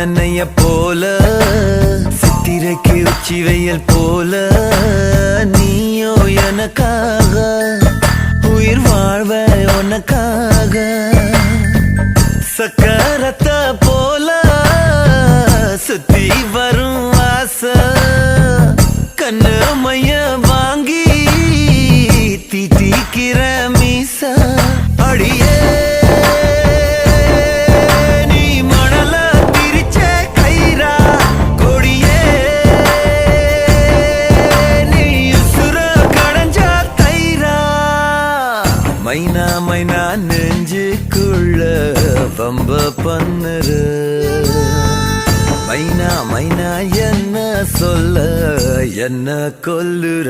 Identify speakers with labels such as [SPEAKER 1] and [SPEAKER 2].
[SPEAKER 1] நனைய போல சித்திரைக்கு உச்சி வெயில் போல நீயோ எனக்காக உயிர் வாழ்வ உனக்காக சக்கரத்த போல சுத்தி வரும் ஆசை கண்ணு மைய வாங்கி தீட்டிக்கிற மீச அடியே மைனா மைனா நெஞ்சுக்குள்ள பம்ப பண்ணுற மைனா மைனா என்ன சொல்ல என்ன கொல்லுற